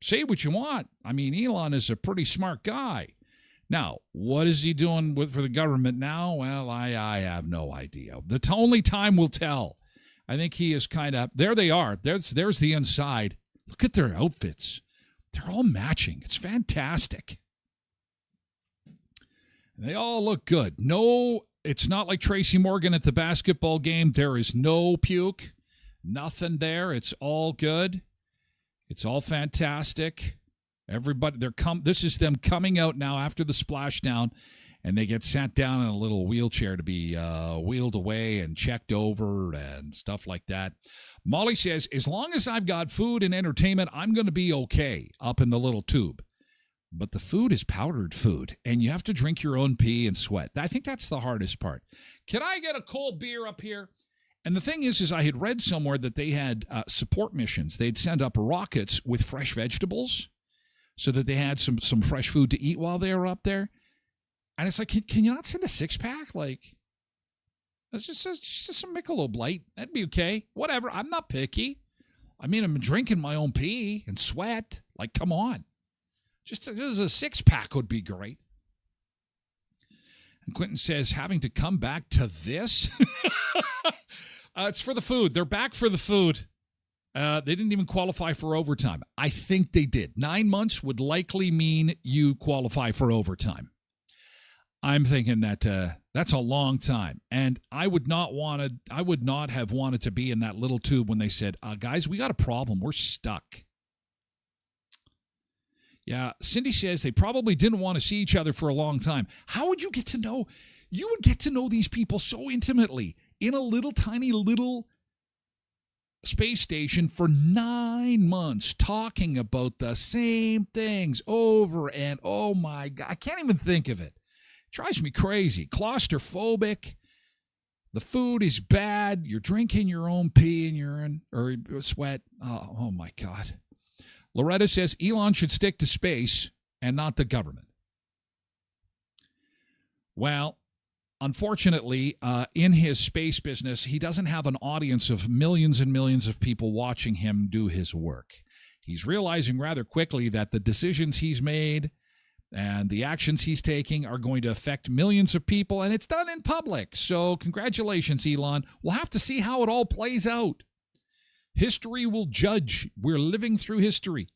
Say what you want. I mean, Elon is a pretty smart guy. Now, what is he doing for the government now? Well, I have no idea. Only time will tell. I think he is kind of, there they are. There's the inside. Look at their outfits. They're all matching. It's fantastic. They all look good. No, it's not like Tracy Morgan at the basketball game. There is no puke. Nothing there. It's all good. It's all fantastic. Everybody, this is them coming out now after the splashdown, and they get sat down in a little wheelchair to be wheeled away and checked over and stuff like that. Molly says, as long as I've got food and entertainment, I'm going to be okay up in the little tube. But the food is powdered food, and you have to drink your own pee and sweat. I think that's the hardest part. Can I get a cold beer up here? And the thing is I had read somewhere that they had support missions. They'd send up rockets with fresh vegetables, so that they had some fresh food to eat while they were up there. And it's like, can you not send a 6-pack? It's just some Michelob Light. That'd be okay. Whatever. I'm not picky. I mean, I'm drinking my own pee and sweat. Come on. Just a 6-pack would be great. And Quentin says, having to come back to this? It's for the food. They're back for the food. They didn't even qualify for overtime. I think they did. 9 months would likely mean you qualify for overtime. I'm thinking that that's a long time, and I would not have wanted to be in that little tube when they said, "Guys, we got a problem. We're stuck." Yeah, Cindy says they probably didn't want to see each other for a long time. How would you get to know? You would get to know these people so intimately in a little tiny little space station for 9 months, talking about the same things over and oh my God, I can't even think of it. Drives me crazy. Claustrophobic. The food is bad. You're drinking your own pee and urine or sweat. Oh my God. Loretta says Elon should stick to space and not the government. Well, unfortunately, in his space business, he doesn't have an audience of millions and millions of people watching him do his work. He's realizing rather quickly that the decisions he's made and the actions he's taking are going to affect millions of people, and it's done in public. So congratulations, Elon. We'll have to see how it all plays out. History will judge. We're living through history.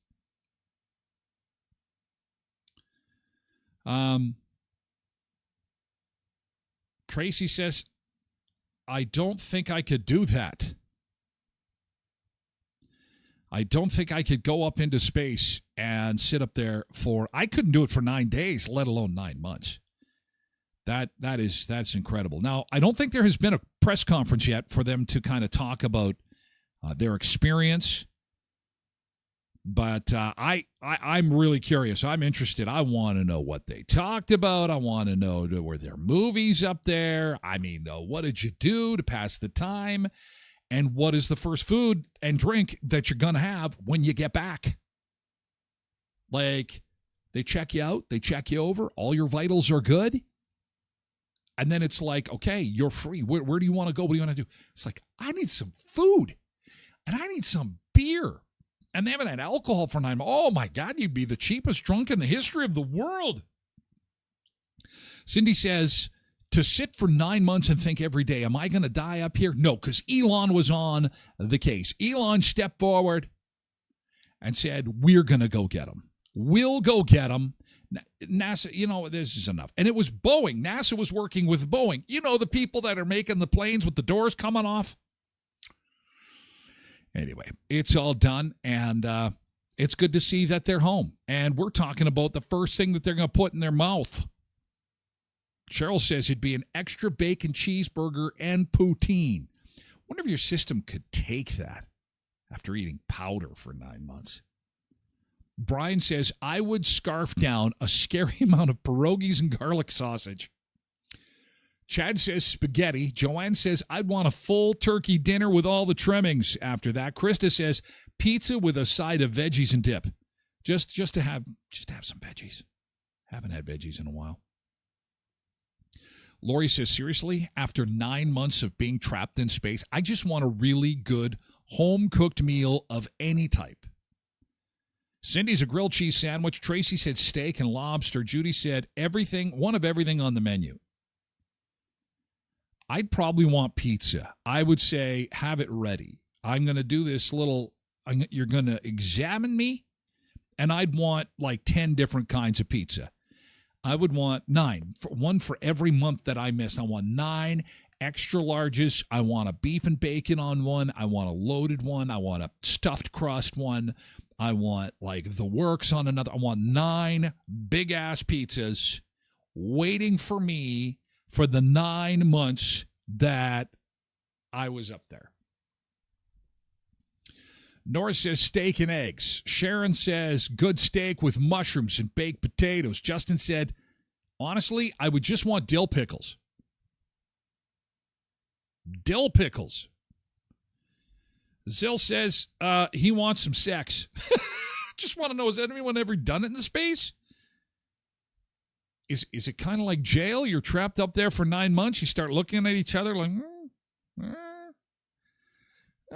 Tracy says, I don't think I could do that. I don't think I could go up into space and sit up there I couldn't do it for 9 days, let alone 9 months. That's incredible. Now, I don't think there has been a press conference yet for them to kind of talk about their experience. But I'm really curious. I'm interested. I want to know what they talked about. I want to know, were there movies up there? I mean, what did you do to pass the time? And what is the first food and drink that you're going to have when you get back? Like, they check you out. They check you over. All your vitals are good. And then it's like, okay, you're free. Where do you want to go? What do you want to do? It's like, I need some food. And I need some beer. And they haven't had alcohol for 9 months. Oh, my God, you'd be the cheapest drunk in the history of the world. Cindy says, to sit for 9 months and think every day, am I going to die up here? No, because Elon was on the case. Elon stepped forward and said, we're going to go get him. We'll go get him. NASA, this is enough. And it was Boeing. NASA was working with Boeing. The people that are making the planes with the doors coming off. Anyway, it's all done, and it's good to see that they're home. And we're talking about the first thing that they're going to put in their mouth. Cheryl says it'd be an extra bacon cheeseburger and poutine. Wonder if your system could take that after eating powder for 9 months. Brian says, I would scarf down a scary amount of pierogies and garlic sausage. Chad says spaghetti. Joanne says, I'd want a full turkey dinner with all the trimmings after that. Krista says, pizza with a side of veggies and dip. Just to have some veggies. Haven't had veggies in a while. Lori says, seriously, after 9 months of being trapped in space, I just want a really good home-cooked meal of any type. Cindy's a grilled cheese sandwich. Tracy said steak and lobster. Judy said one of everything on the menu. I'd probably want pizza. I would say have it ready. I'm going to do this you're going to examine me, and I'd want like 10 different kinds of pizza. I would want 9, one for every month that I missed. I want 9 extra larges. I want a beef and bacon on one. I want a loaded one. I want a stuffed crust one. I want like the works on another. I want 9 big-ass pizzas waiting for me for the 9 months that I was up there. Nora says steak and eggs. Sharon says good steak with mushrooms and baked potatoes. Justin said, honestly, I would just want dill pickles. Dill pickles. Zill says he wants some sex. Just want to know, has anyone ever done it in the space? Is it kind of like jail? You're trapped up there for 9 months. You start looking at each other like,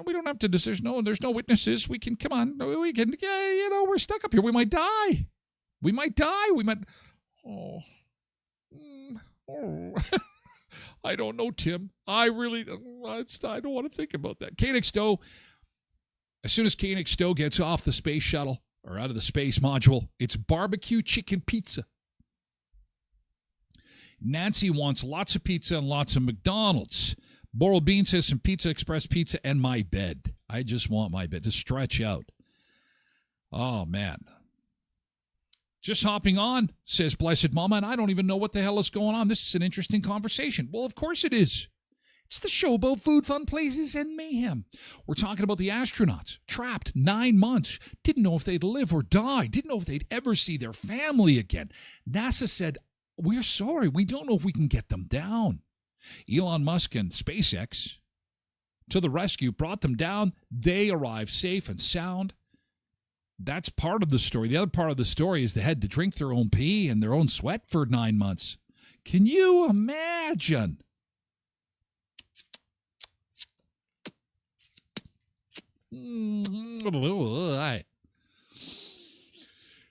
we don't have to decision. No, there's no witnesses. We can, come on. We can, we're stuck up here. We might die. We might. I don't know, Tim. I really, I don't want to think about that. Koenig Stowe, as soon as Koenig Stowe gets off the space shuttle or out of the space module, it's barbecue chicken pizza. Nancy wants lots of pizza and lots of McDonald's. Boral Bean says some Pizza Express pizza and my bed. I just want my bed to stretch out. Oh, man. Just hopping on, says Blessed Mama, and I don't even know what the hell is going on. This is an interesting conversation. Well, of course it is. It's the show about food, fun places, and mayhem. We're talking about the astronauts, trapped 9 months, didn't know if they'd live or die, didn't know if they'd ever see their family again. NASA said, we're sorry, we don't know if we can get them down. Elon Musk and SpaceX, to the rescue, brought them down. They arrived safe and sound. That's part of the story. The other part of the story is they had to drink their own pee and their own sweat for 9 months. Can you imagine?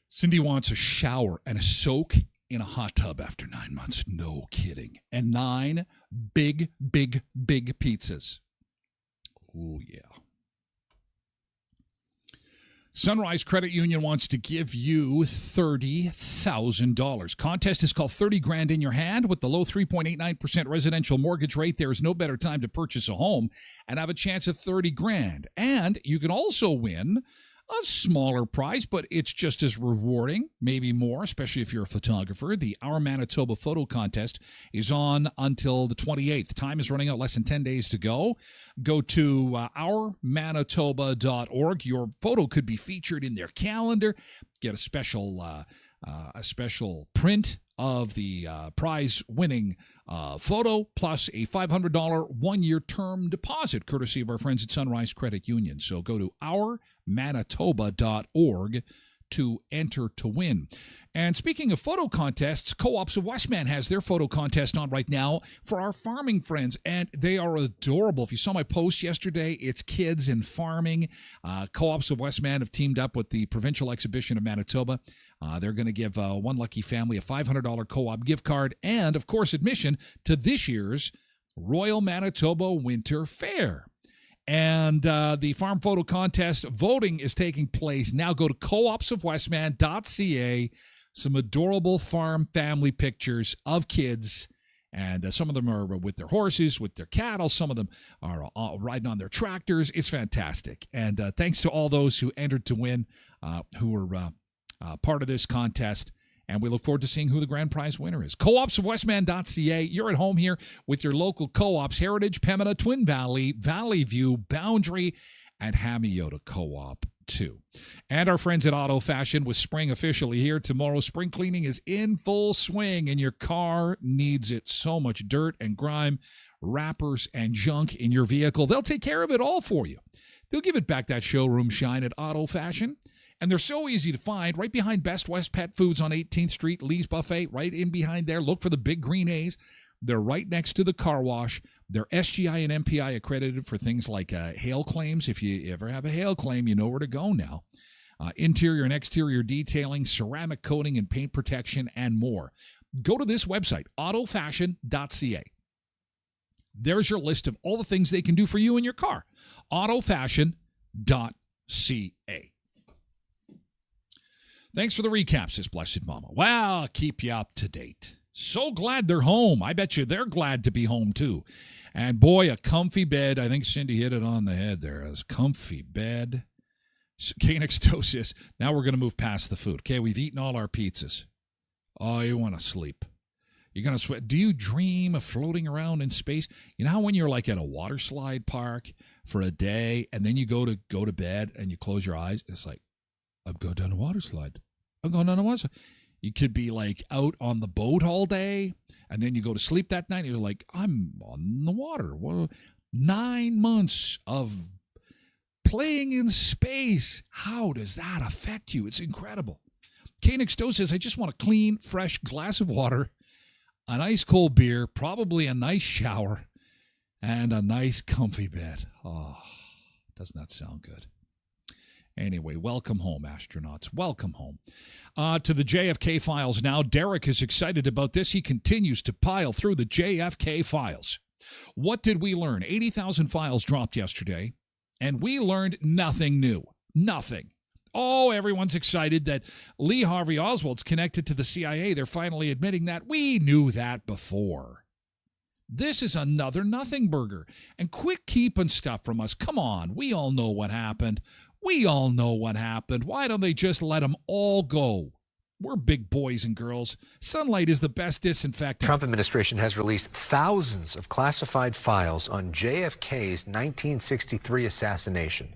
Cindy wants a shower and a soak in a hot tub after 9 months. No kidding. And 9 big pizzas. Oh, yeah. Sunrise Credit Union wants to give you $30,000. Contest is called 30 grand in your hand. With the low 3.89% residential mortgage rate, there is no better time to purchase a home and have a chance at 30 grand. And you can also win a smaller prize, but it's just as rewarding, maybe more, especially if you're a photographer. The Our Manitoba Photo Contest is on until the 28th. Time is running out, less than 10 days to go. Go to ourmanitoba.org. Your photo could be featured in their calendar. Get a special print of the prize-winning photo, plus a $500 one-year term deposit, courtesy of our friends at Sunrise Credit Union. So go to ourmanitoba.org to enter to win. And speaking of photo contests, Co-ops of Westman has their photo contest on right now for our farming friends, and they are adorable. If you saw my post yesterday, it's kids in farming. Co-ops of Westman have teamed up with the Provincial Exhibition of Manitoba. They're going to give one lucky family a $500 co-op gift card and, of course, admission to this year's Royal Manitoba Winter Fair. And the Farm Photo Contest voting is taking place now. Go to coopsofwestman.ca. Some adorable farm family pictures of kids. And some of them are with their horses, with their cattle. Some of them are riding on their tractors. It's fantastic. And thanks to all those who entered to win, who were part of this contest. And we look forward to seeing who the grand prize winner is. coopsofwestman.ca. You're at home here with your local co-ops, Heritage, Pembina, Twin Valley, Valley View, Boundary, and Hamiota Co-op too. And our friends at Auto Fashion, with spring officially here tomorrow. Spring cleaning is in full swing, and your car needs it. So much dirt and grime, wrappers and junk in your vehicle. They'll take care of it all for you. They'll give it back that showroom shine at Auto Fashion. And they're so easy to find, right behind Best West Pet Foods on 18th Street, Lee's Buffet, right in behind there. Look for the big green A's. They're right next to the car wash. They're SGI and MPI accredited for things like hail claims. If you ever have a hail claim, you know where to go now. Interior and exterior detailing, ceramic coating and paint protection, and more. Go to this website, autofashion.ca. There's your list of all the things they can do for you in your car. autofashion.ca. Thanks for the recaps, this blessed mama. Well, keep you up to date. So glad they're home. I bet you they're glad to be home, too. And boy, a comfy bed. I think Cindy hit it on the head there. A comfy bed. Canixtosis. Now we're going to move past the food. Okay, we've eaten all our pizzas. Oh, you want to sleep. You're going to sweat. Do you dream of floating around in space? You know how when you're like at a water slide park for a day, and then you go to bed and you close your eyes, it's like, I'm going down a water slide. I'm going down a water slide. You could be like out on the boat all day, and then you go to sleep that night, and you're like, I'm on the water. Well, 9 months of playing in space. How does that affect you? It's incredible. Canixto says, I just want a clean, fresh glass of water, an ice cold beer, probably a nice shower, and a nice comfy bed. Oh, doesn't that sound good? Anyway, welcome home, astronauts. Welcome home. To the JFK files now. Derek is excited about this. He continues to pile through the JFK files. What did we learn? 80,000 files dropped yesterday, and we learned nothing new. Nothing. Oh, everyone's excited that Lee Harvey Oswald's connected to the CIA. They're finally admitting that. We knew that before. This is another nothing burger. And quit keeping stuff from us. Come on. We all know what happened. We all know what happened. Why don't they just let them all go? We're big boys and girls. Sunlight is the best disinfectant. Trump administration has released thousands of classified files on JFK's 1963 assassination.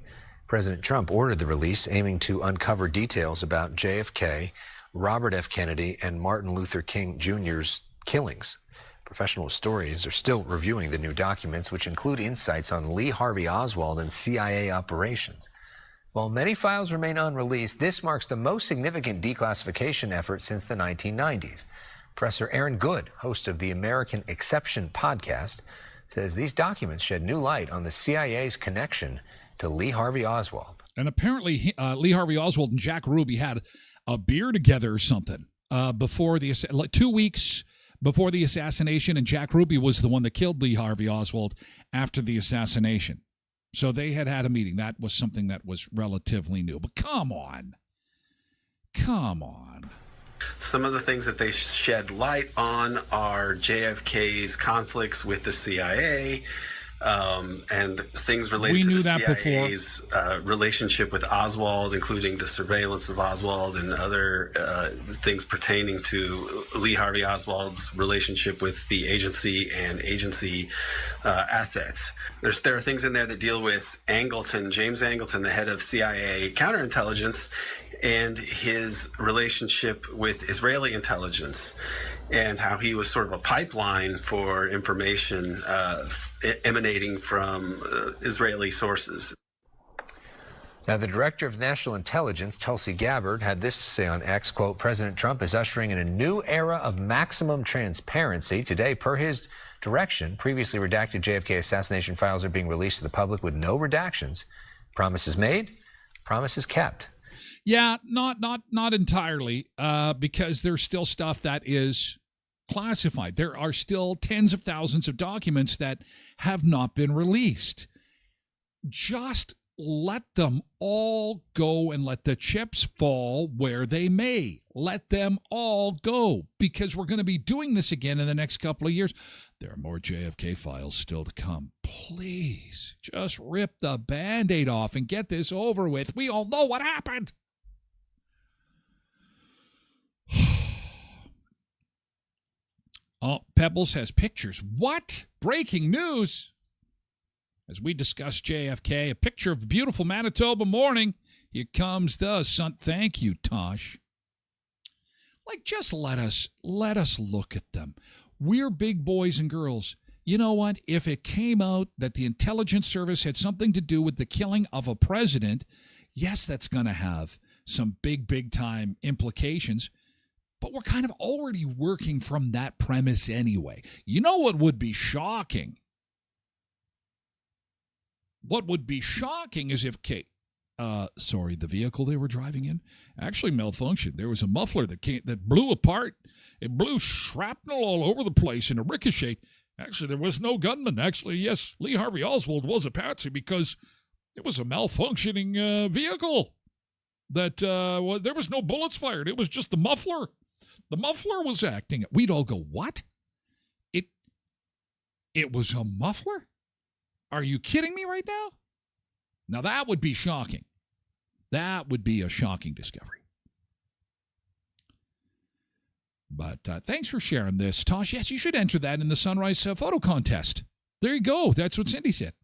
President Trump ordered the release, aiming to uncover details about JFK, Robert F. Kennedy, and Martin Luther King Jr.'s killings. Professional historians are still reviewing the new documents, which include insights on Lee Harvey Oswald and CIA operations. While many files remain unreleased, this marks the most significant declassification effort since the 1990s. Professor Aaron Good, host of the American Exception podcast, says these documents shed new light on the CIA's connection to Lee Harvey Oswald. And apparently Lee Harvey Oswald and Jack Ruby had a beer together or something before 2 weeks before the assassination, and Jack Ruby was the one that killed Lee Harvey Oswald after the assassination. So they had a meeting. That was something that was relatively new. But come on. Come on. Some of the things that they shed light on are JFK's conflicts with the CIA, and things related to knew the that CIA's relationship with Oswald, including the surveillance of Oswald and other things pertaining to Lee Harvey Oswald's relationship with the agency and agency assets. There are things in there that deal with Angleton, James Angleton, the head of CIA counterintelligence, and his relationship with Israeli intelligence, and how he was sort of a pipeline for information emanating from Israeli sources. Now, the director of national intelligence, Tulsi Gabbard, had this to say on X, quote, President Trump is ushering in a new era of maximum transparency. Today, per his direction, previously redacted JFK assassination files are being released to the public with no redactions. Promises made, promises kept. Yeah, not entirely, because there's still stuff that is classified. There are still tens of thousands of documents that have not been released. Just let them all go and let the chips fall where they may. Let them all go, because we're going to be doing this again in the next couple of years. There are more JFK files still to come. Please, just rip the Band-Aid off and get this over with. We all know what happened. Oh, Pebbles has pictures. What? Breaking news. As we discuss JFK, a picture of the beautiful Manitoba morning. Here comes the sun. Thank you, Tosh. Like, just let us look at them. We're big boys and girls. You know what? If it came out that the intelligence service had something to do with the killing of a president, yes, that's going to have some big time implications. But we're kind of already working from that premise anyway. You know what would be shocking? What would be shocking is if the vehicle they were driving in actually malfunctioned. There was a muffler that blew apart. It blew shrapnel all over the place in a ricochet. Actually, there was no gunman. Actually, yes, Lee Harvey Oswald was a patsy because it was a malfunctioning vehicle. That there was no bullets fired. It was just the muffler. The muffler was acting. We'd all go, what? It was a muffler? Are you kidding me right now? Now that would be shocking. That would be a shocking discovery. But thanks for sharing this, Tosh. Yes, you should enter that in the Sunrise photo contest. There you go. That's what Cindy said.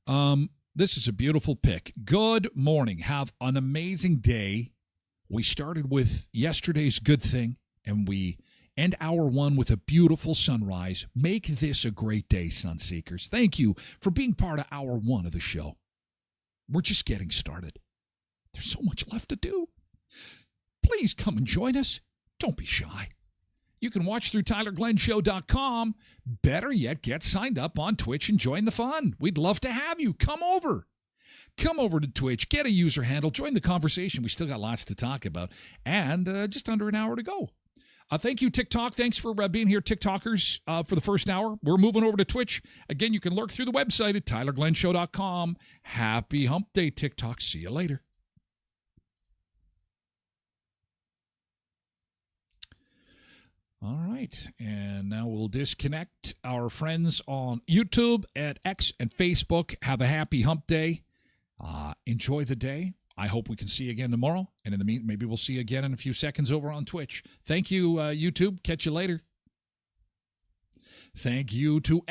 This is a beautiful pic. Good morning. Have an amazing day. We started with yesterday's good thing, and we end hour one with a beautiful sunrise. Make this a great day, Sunseekers. Thank you for being part of hour one of the show. We're just getting started. There's so much left to do. Please come and join us. Don't be shy. You can watch through TylerGlenShow.com. Better yet, get signed up on Twitch and join the fun. We'd love to have you. Come over. Come over to Twitch, get a user handle, join the conversation. We still got lots to talk about, and just under an hour to go. Thank you, TikTok. Thanks for being here, TikTokers, for the first hour. We're moving over to Twitch. Again, you can lurk through the website at TylerGlenShow.com. Happy Hump Day, TikTok. See you later. All right, and now we'll disconnect our friends on YouTube, at X, and Facebook. Have a happy Hump Day. Enjoy the day. I hope we can see you again tomorrow. And in the meantime, maybe we'll see you again in a few seconds over on Twitch. Thank you, YouTube. Catch you later. Thank you to